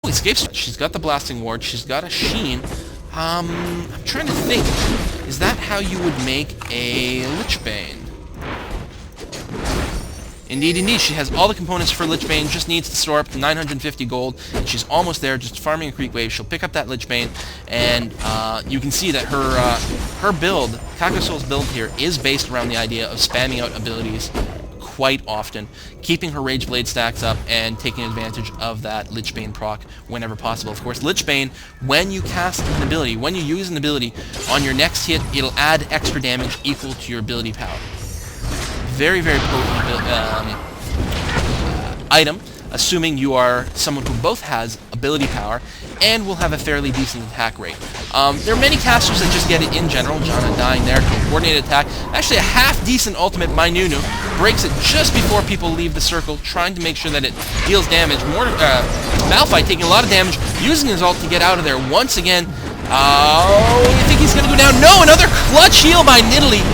escapes. She's got the blasting ward. She's got a sheen. I'm trying to think. Is that how you would make a Lichbane? Indeed, indeed. She has all the components for Lichbane. Just needs to store up to 950 gold. And she's almost there, just farming a creep wave. She'll pick up that Lichbane, and you can see that her build, Kakasol's build here, is based around the idea of spamming out abilities quite often, keeping her Rage Blade stacks up, and taking advantage of that Lichbane proc whenever possible. Of course, Lichbane, when you cast an ability, when you use an ability, on your next hit, it'll add extra damage equal to your ability power. Very, very potent item, assuming you are someone who both has ability power and will have a fairly decent attack rate. There are many casters that just get it in general. Janna dying there to a coordinated attack. Actually, a half-decent ultimate by Nunu. Breaks it just before people leave the circle, trying to make sure that it deals damage. Malphite taking a lot of damage, using his ult to get out of there once again. Oh, you think he's going to go down? No, another clutch heal by Nidalee.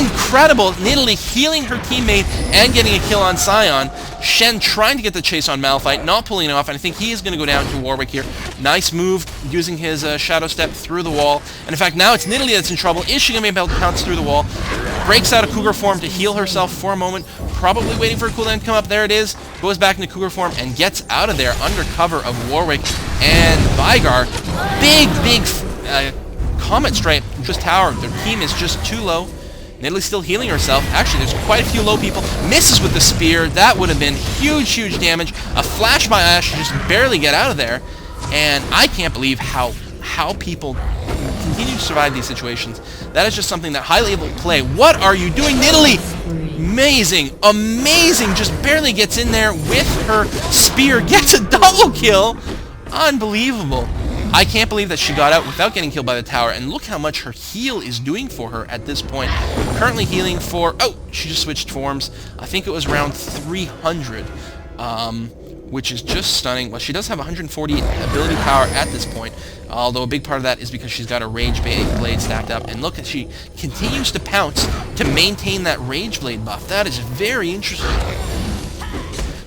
Incredible. Nidalee healing her teammate and getting a kill on Sion. Shen trying to get the chase on Malphite, not pulling it off, and I think he is going to go down to Warwick here. Nice move, using his Shadow Step through the wall. And in fact, now it's Nidalee that's in trouble. Is she going to be able to pounce through the wall? Breaks out of Cougar form to heal herself for a moment, probably waiting for a cooldown to come up. There it is. Goes back into Cougar form and gets out of there under cover of Warwick and Vigar. Big Comet Stripe just tower. Their team is just too low. Nidalee's still healing herself. Actually, there's quite a few low people. Misses with the spear. That would have been huge damage. A flash by Ashe to just barely get out of there. And I can't believe how people continue to survive these situations. That is just something that highly able to play. What are you doing, Nidalee? Amazing. Just barely gets in there with her spear. Gets a double kill. Unbelievable. I can't believe that she got out without getting killed by the tower, and look how much her heal is doing for her at this point. Currently healing for... Oh, she just switched forms. I think it was around 300, which is just stunning. Well, she does have 140 ability power at this point, although a big part of that is because she's got a Rage Blade stacked up. And look, she continues to pounce to maintain that Rage Blade buff. That is very interesting.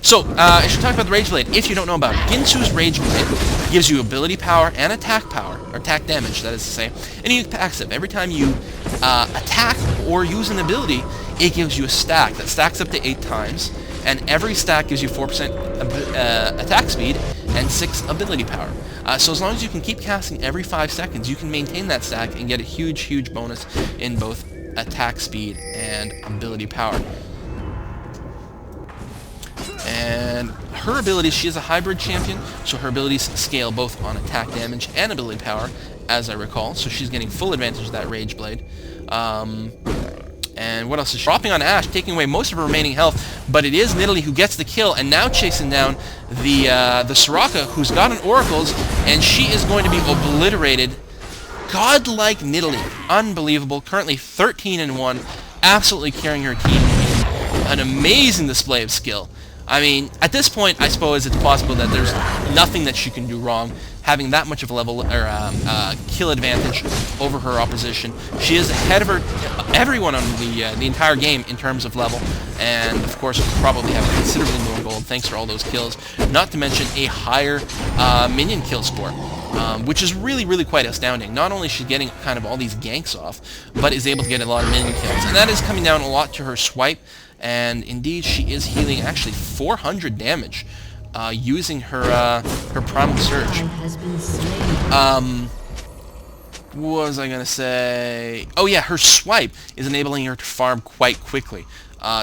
So, I should talk about the Rage Blade. If you don't know about it, Ginsu's Rage Blade gives you ability power and attack power, or attack damage, that is to say, and you passive. Every time you attack or use an ability, it gives you a stack that stacks up to 8 times, and every stack gives you 4% attack speed and 6 ability power. So as long as you can keep casting every 5 seconds, you can maintain that stack and get a huge bonus in both attack speed and ability power. And her abilities, she is a hybrid champion, so her abilities scale both on attack damage and ability power, as I recall, so she's getting full advantage of that Rage Blade. And what else is she? Dropping on Ashe, taking away most of her remaining health, but it is Nidalee who gets the kill, and now chasing down the Soraka, who's got an Oracles, and she is going to be obliterated. Godlike Nidalee. Unbelievable. Currently 13-1, absolutely carrying her team. An amazing display of skill. I mean, at this point, I suppose it's possible that there's nothing that she can do wrong, having that much of a level or kill advantage over her opposition. She is ahead of everyone on the entire game in terms of level, and of course will probably have considerably more gold thanks to all those kills. Not to mention a higher minion kill score, which is really quite astounding. Not only is she getting kind of all these ganks off, but is able to get a lot of minion kills, and that is coming down a lot to her swipe. And indeed, she is healing actually 400 damage using her Primal Surge. What was I gonna say? Oh yeah, her swipe is enabling her to farm quite quickly.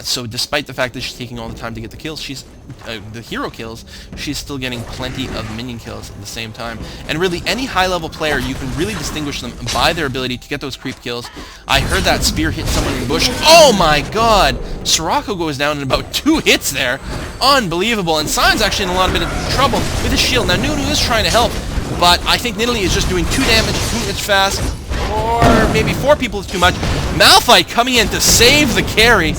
So despite the fact that she's taking all the time to get the kills, the hero kills, she's still getting plenty of minion kills at the same time. And really, any high-level player, you can really distinguish them by their ability to get those creep kills. I heard that spear hit someone in the bush. Oh my god! Soraka goes down in about 2 hits there. Unbelievable. And Sion's actually in a bit of trouble with his shield. Now, Nunu is trying to help, but I think Nidalee is just doing 2 damage, 2 hits fast, or maybe 4 people is too much. Malphite coming in to save the carry,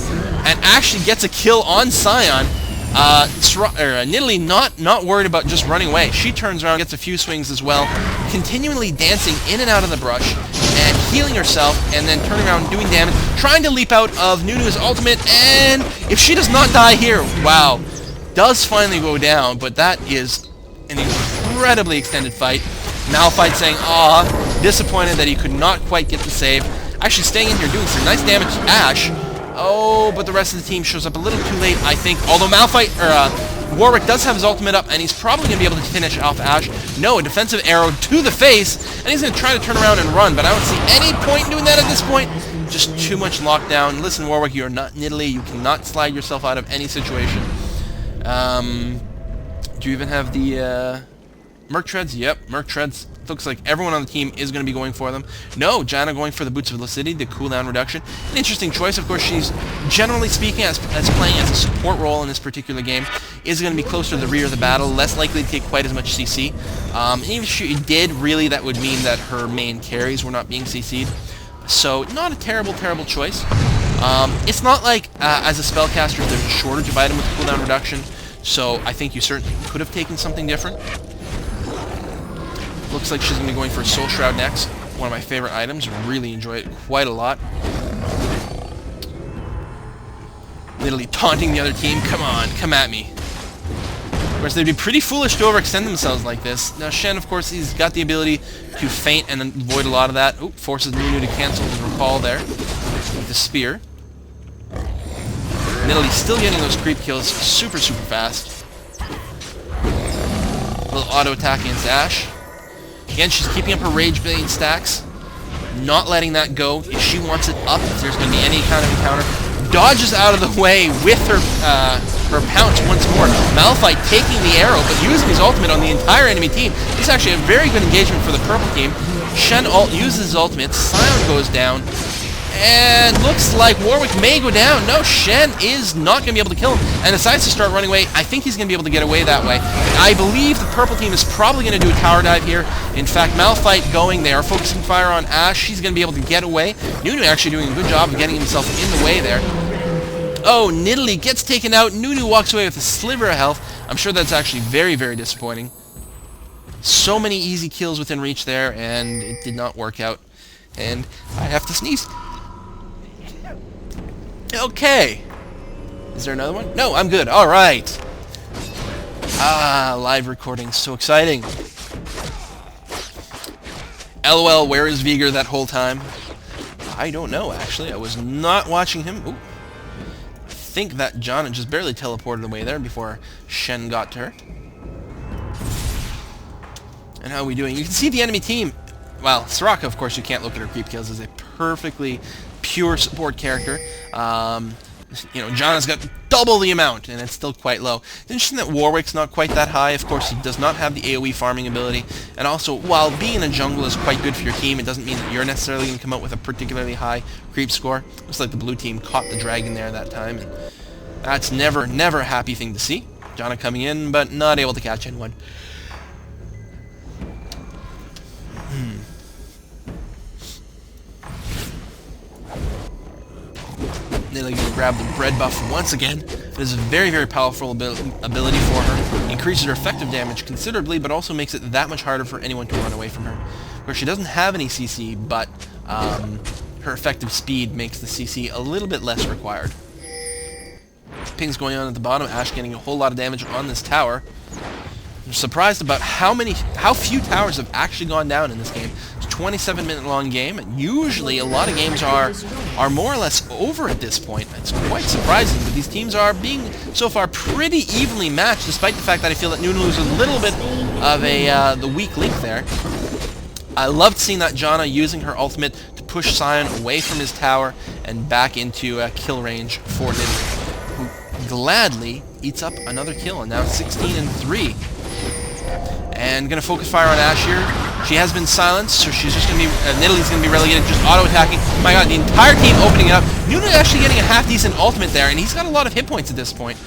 and actually gets a kill on Sion. Nidalee not worried about just running away. She turns around, gets a few swings as well, continually dancing in and out of the brush, and healing herself, and then turning around and doing damage, trying to leap out of Nunu's ultimate, and if she does not die here, wow, does finally go down, but that is an incredible incredibly extended fight. Malphite saying, aw, disappointed that he could not quite get the save. Actually staying in here, doing some nice damage to Ashe. Oh, but the rest of the team shows up a little too late, I think. Although Warwick does have his ultimate up, and he's probably going to be able to finish off Ashe. No, a defensive arrow to the face, and he's going to try to turn around and run, but I don't see any point in doing that at this point. Just too much lockdown. Listen, Warwick, you are not Nidalee. You cannot slide yourself out of any situation. Do you even have the Merc Treads? Yep, Merc Treads. Looks like everyone on the team is going to be going for them. No, Janna going for the Boots of Lucidity, the cooldown reduction. An interesting choice. Of course, she's, generally speaking, as playing as a support role in this particular game, is going to be closer to the rear of the battle, less likely to take quite as much CC. Even if she did, really, that would mean that her main carries were not being CC'd. So, not a terrible, terrible choice. It's not like, as a spellcaster, there's a shortage of item with cooldown reduction, so I think you certainly could have taken something different. Looks like she's going to be going for a Soul Shroud next. One of my favorite items. Really enjoy it quite a lot. Literally taunting the other team. Come on, come at me. Of course, they'd be pretty foolish to overextend themselves like this. Now, Shen, of course, he's got the ability to feint and avoid a lot of that. Oop, forces Nunu to cancel his recall there with the spear. Nidalee still getting those creep kills super, super fast. A little auto attack against Ashe. Again, she's keeping up her Rage Blade stacks, not letting that go. If she wants it up, if there's going to be any kind of encounter, dodges out of the way with her pounce once more. Malphite taking the arrow, but using his ultimate on the entire enemy team. This is actually a very good engagement for the purple team. Shen ult uses his ultimate, Scion goes down, and looks like Warwick may go down. No, Shen is not going to be able to kill him, and decides to start running away. I think he's going to be able to get away that way. I believe the purple team is probably going to do a tower dive here. In fact, Malphite going there, focusing fire on Ashe. She's going to be able to get away. Nunu actually doing a good job of getting himself in the way there. Oh, Nidalee gets taken out. Nunu walks away with a sliver of health. I'm sure that's actually very, very disappointing. So many easy kills within reach there, and it did not work out. And I have to sneeze. Okay. Is there another one? No, I'm good. All right. Ah, live recording. So exciting. LOL, where is Vigor that whole time? I don't know, actually. I was not watching him. Ooh. I think that Janna just barely teleported away there before Shen got to her. And how are we doing? You can see the enemy team. Well, Soraka, of course, you can't look at her creep kills, is a perfectly pure support character. You know, Janna's got double the amount, and it's still quite low. It's interesting that Warwick's not quite that high. Of course, he does not have the AoE farming ability. And also, while being in a jungle is quite good for your team, it doesn't mean that you're necessarily going to come out with a particularly high creep score. Looks like the blue team caught the dragon there that time. And that's never, never a happy thing to see. Janna coming in, but not able to catch anyone. Nidalee going to grab the bread buff once again. It is a very, very powerful ability for her. Increases her effective damage considerably, but also makes it that much harder for anyone to run away from her. Of course, she doesn't have any CC, but her effective speed makes the CC a little bit less required. Pings going on at the bottom. Ashe getting a whole lot of damage on this tower. I'm surprised about how few towers have actually gone down in this game. It's a 27-minute long game, and usually a lot of games are more or less over at this point. It's quite surprising, but these teams are being so far pretty evenly matched, despite the fact that I feel that Nunu is a little bit of the weak link there. I loved seeing that Janna using her ultimate to push Scion away from his tower and back into kill range for Nidalee, who gladly eats up another kill, and now 16-3. And going to focus fire on Ashe here. She has been silenced, so she's just going to be... Nidalee's going to be relegated, just auto-attacking. Oh my god, the entire team opening up. Nunu actually getting a half-decent ultimate there, and he's got a lot of hit points at this point.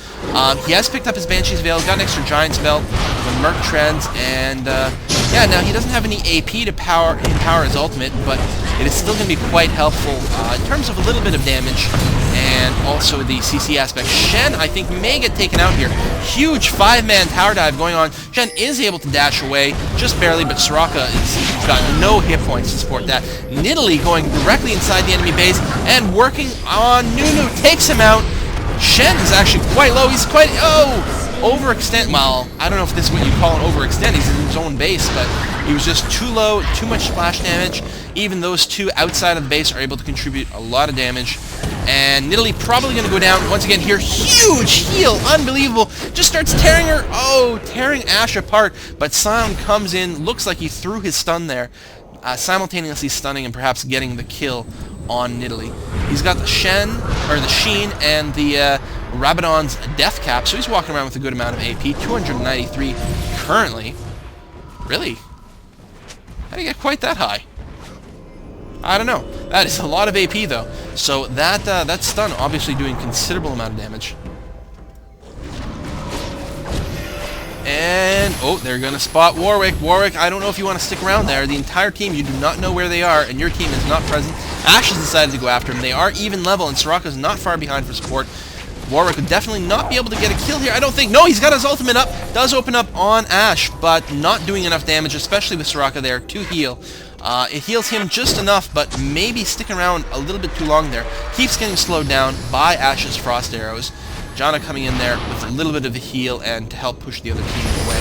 He has picked up his Banshee's Veil, got an extra Giant's Belt, the Merc Treads, and... yeah, now he doesn't have any AP to power his ultimate, but it is still going to be quite helpful in terms of a little bit of damage, and also the CC aspect. Shen, I think, may get taken out here. Huge 5-man tower dive going on. Shen is able to dash away, just barely, but Soraka has got no hit points to support that. Nidalee going directly inside the enemy base, and working on Nunu, takes him out. Shen is actually quite low. He's quite... Oh! overextend. Well, I don't know if this is what you call an overextend. He's in his own base, but he was just too low, too much splash damage. Even those two outside of the base are able to contribute a lot of damage. And Nidalee probably going to go down once again here. Huge heal, unbelievable. Just starts tearing her. Oh, tearing Ashe apart. But Sion comes in. Looks like he threw his stun there, simultaneously stunning and perhaps getting the kill on Nidalee. He's got the Sheen and the Rabadon's death cap, so he's walking around with a good amount of AP. 293 currently. Really? How do you get quite that high? I don't know. That is a lot of AP though. So that stun obviously doing considerable amount of damage. And, oh, they're going to spot Warwick. Warwick, I don't know if you want to stick around there. The entire team, you do not know where they are, and your team is not present. Ashe has decided to go after him. They are even level, and Soraka's not far behind for support. Warwick would definitely not be able to get a kill here, I don't think. No, he's got his ultimate up. Does open up on Ashe, but not doing enough damage, especially with Soraka there, to heal. It heals him just enough, but maybe sticking around a little bit too long there. Keeps getting slowed down by Ashe's frost arrows. Janna coming in there with a little bit of a heal and to help push the other team away.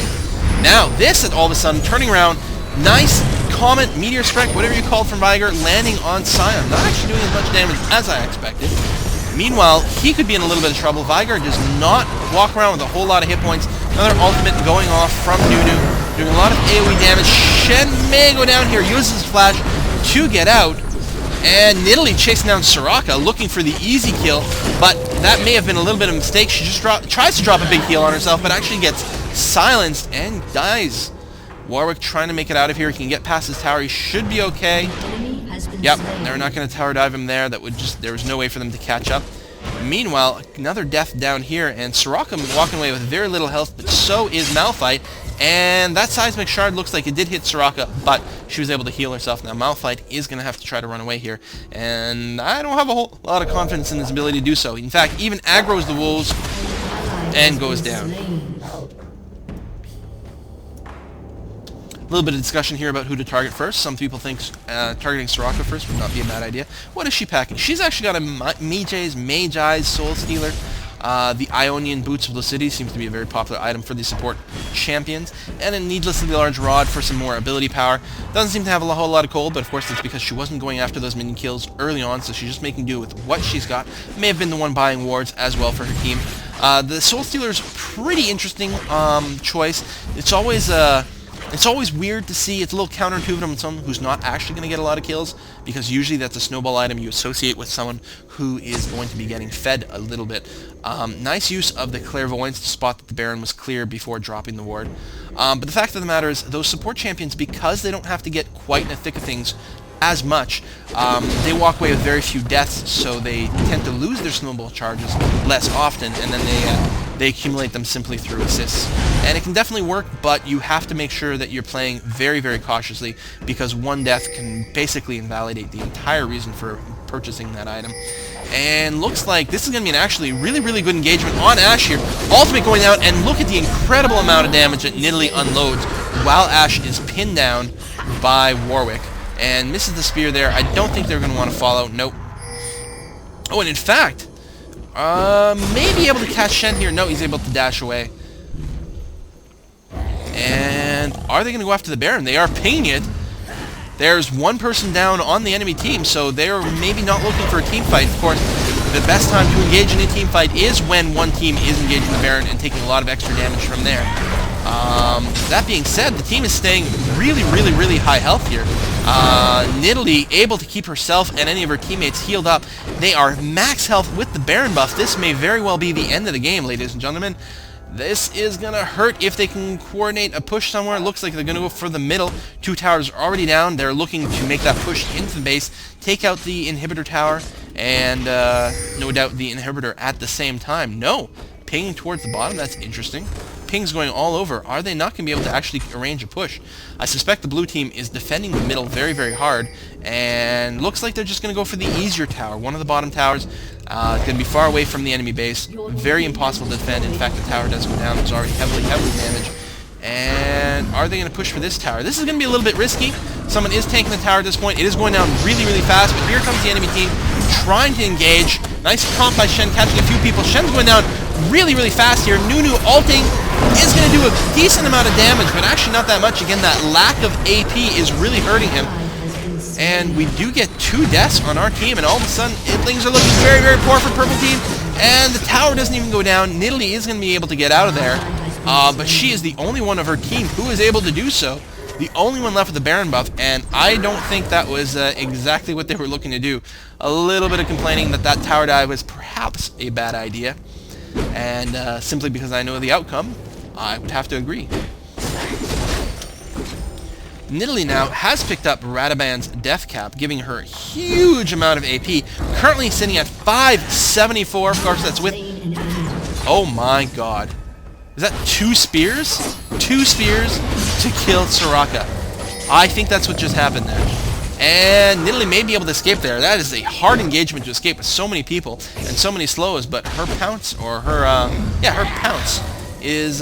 Now, this is all of a sudden turning around. Nice Comet, Meteor Strike, whatever you call it from Viger, landing on Sion. Not actually doing as much damage as I expected. Meanwhile, he could be in a little bit of trouble. Viger does not walk around with a whole lot of hit points. Another ultimate going off from Nunu, doing a lot of AoE damage. Shen may go down here, uses his flash to get out. And Nidalee chasing down Soraka, looking for the easy kill, but that may have been a little bit of a mistake. She just tries to drop a big heal on herself, but actually gets silenced and dies. Warwick trying to make it out of here. He can get past his tower. He should be okay. Yep, they're not going to tower dive him there. There was no way for them to catch up. Meanwhile, another death down here, and Soraka walking away with very little health, but so is Malphite. And that seismic shard looks like it did hit Soraka, but she was able to heal herself. Now Malphite is going to have to try to run away here, and I don't have a whole lot of confidence in his ability to do so. In fact, even aggroes the wolves and goes down. A little bit of discussion here about who to target first. Some people think targeting Soraka first would not be a bad idea. What is she packing? She's actually got a Mei's Soul Stealer. The Ionian Boots of the City seems to be a very popular item for the support champions. And a needlessly large rod for some more ability power. Doesn't seem to have a whole lot of cold, but of course that's because she wasn't going after those minion kills early on, so she's just making do with what she's got. May have been the one buying wards as well for her team. The Soul Stealer's pretty interesting choice. It's always weird to see. It's a little counterintuitive on someone who's not actually going to get a lot of kills, because usually that's a snowball item you associate with someone who is going to be getting fed a little bit. Nice use of the Clairvoyance to spot that the Baron was clear before dropping the ward. But the fact of the matter is, those support champions, because they don't have to get quite in the thick of things as much, they walk away with very few deaths, so they tend to lose their snowball charges less often, and then they accumulate them simply through assists. And it can definitely work, but you have to make sure that you're playing very, very cautiously, because one death can basically invalidate the entire reason for purchasing that item. And looks like this is going to be an actually really, really good engagement on Ashe here. Ultimate going out, and look at the incredible amount of damage that Nidalee unloads while Ashe is pinned down by Warwick. And misses the spear there. I don't think they're going to want to follow. Nope. Oh, and in fact, may be able to catch Shen here. No, he's able to dash away. And are they going to go after the Baron? They are pinging it. There's one person down on the enemy team, so they're maybe not looking for a team fight. Of course, the best time to engage in a team fight is when one team is engaging the Baron and taking a lot of extra damage from there. That being said, the team is staying really, really, really high health here. Nidalee able to keep herself and any of her teammates healed up. They are max health with the Baron buff. This may very well be the end of the game, ladies and gentlemen. This is going to hurt if they can coordinate a push somewhere. It looks like they're going to go for the middle. Two towers are already down. They're looking to make that push into the base, take out the inhibitor tower, and no doubt the inhibitor at the same time. No, pinging towards the bottom. That's interesting. Pings going all over. Are they not going to be able to actually arrange a push? I suspect the blue team is defending the middle very, very hard, and looks like they're just going to go for the easier tower. One of the bottom towers going to be far away from the enemy base. Very impossible to defend. In fact, the tower does go down. It's already heavily damaged. And are they going to push for this tower? This is going to be a little bit risky. Someone is tanking the tower at this point. It is going down really, really fast, but here comes the enemy team trying to engage. Nice comp by Shen, catching a few people. Shen's going down really, really fast here. Nunu ulting is going to do a decent amount of damage, but actually not that much. Again, that lack of AP is really hurting him. And we do get 2 deaths on our team, and all of a sudden, things are looking very, very poor for Purple Team. And the tower doesn't even go down. Nidalee is going to be able to get out of there, but she is the only one of her team who is able to do so. The only one left with the Baron buff, and I don't think that was exactly what they were looking to do. A little bit of complaining that that tower dive was perhaps a bad idea, and simply because I know the outcome, I would have to agree. Nidalee now has picked up Radaban's death cap, giving her a huge amount of AP, currently sitting at 574. Of course, that's with... Oh my god. Is that 2 spears? 2 spears to kill Soraka. I think that's what just happened there. And Nidalee may be able to escape there. That is a hard engagement to escape with so many people and so many slows, but her pounce, or her, her pounce is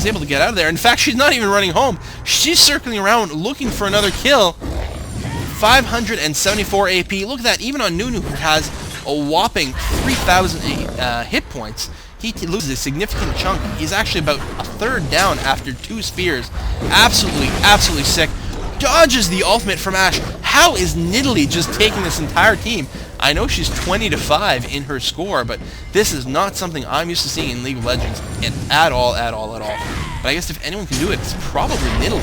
able to get out of there. In fact, she's not even running home. She's circling around looking for another kill. 574 AP. Look at that. Even on Nunu, who has a whopping 3,000 hit points, he loses a significant chunk. He's actually about a third down after 2 spears. Absolutely, absolutely sick. Dodges the ultimate from Ashe. How is Nidalee just taking this entire team? I know she's 20-5 in her score, but this is not something I'm used to seeing in League of Legends at all. But I guess if anyone can do it, it's probably Nidalee.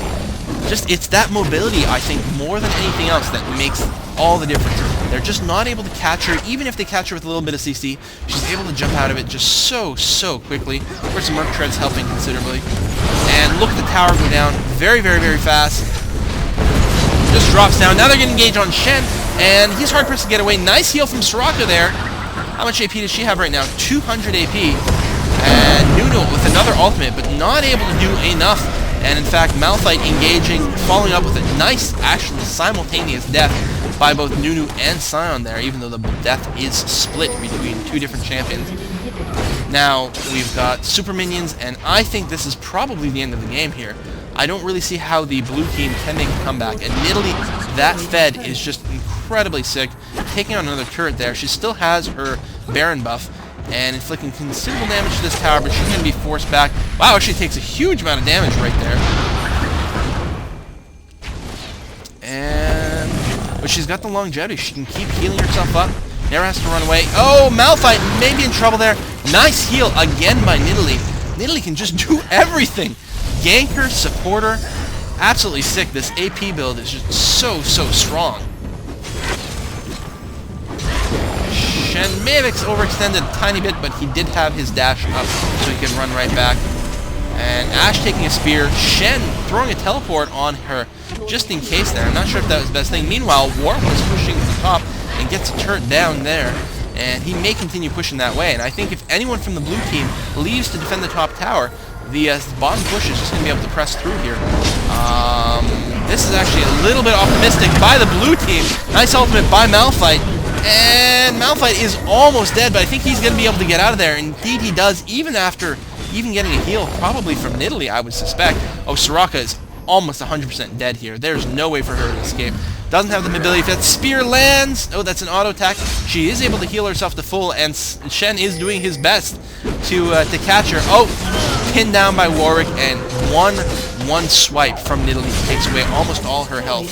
Just, it's that mobility, I think, more than anything else that makes all the difference. They're just not able to catch her. Even if they catch her with a little bit of CC, she's able to jump out of it just so quickly. Of course, the Merc Tread's helping considerably. And look at the tower go down very, very fast. Just drops down. Now they're going to engage on Shen, and he's hard-pressed to get away. Nice heal from Soraka there. How much AP does she have right now? 200 AP. And Nunu with another ultimate, but not able to do enough. And in fact, Malphite engaging, following up with a nice, actually simultaneous death by both Nunu and Sion there, even though the death is split between 2 different champions. Now, we've got super minions, and I think this is probably the end of the game here. I don't really see how the blue team can make a comeback. And Nidalee, that Fed is just incredibly sick. Taking on another turret there. She still has her Baron buff and inflicting considerable damage to this tower, but she's going to be forced back. Wow, she takes a huge amount of damage right there. But she's got the longevity. She can keep healing herself up. Never has to run away. Oh, Malphite may be in trouble there. Nice heal again by Nidalee. Nidalee can just do everything. Ganker, supporter, absolutely sick. This AP build is just so strong. Shen may have overextended a tiny bit, but he did have his dash up so he can run right back. And Ashe taking a spear. Shen throwing a teleport on her just in case there. I'm not sure if that was the best thing. Meanwhile, Warwick is pushing to the top and gets a turret down there. And he may continue pushing that way. And I think if anyone from the blue team leaves to defend the top tower, the bottom push is just going to be able to press through here. This is actually a little bit optimistic by the blue team. Nice ultimate by Malphite. And Malphite is almost dead, but I think he's going to be able to get out of there. Indeed he does, even after getting a heal, probably from Nidalee, I would suspect. Oh, Soraka is almost 100% dead here. There's no way for her to escape. Doesn't have the mobility. If that spear lands, oh, that's an auto attack. She is able to heal herself to full, and Shen is doing his best to catch her. Oh, pinned down by Warwick, and one swipe from Nidalee takes away almost all her health.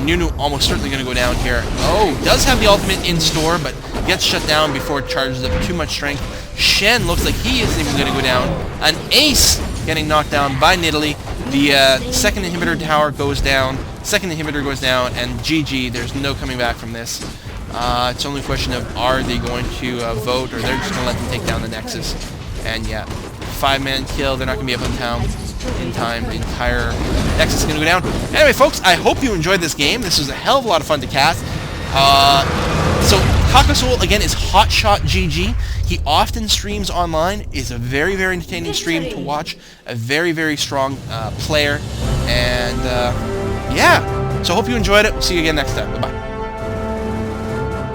Nunu almost certainly going to go down here. Oh, does have the ultimate in store, but gets shut down before it charges up too much strength. Shen looks like he isn't even going to go down. An ace getting knocked down by Nidalee. The second inhibitor tower goes down. Second inhibitor goes down, and GG, there's no coming back from this. It's only a question of are they going to vote, or they're just going to let them take down the Nexus. And yeah, 5-man kill, they're not going to be up in town in time. The entire Nexus is going to go down. Anyway, folks, I hope you enjoyed this game. This was a hell of a lot of fun to cast. So Kakasoul, again, is HotshotGG. He often streams online. Is a very, very entertaining stream to watch. A very, very strong player. And yeah, so hope you enjoyed it. We'll see you again next time. Bye-bye.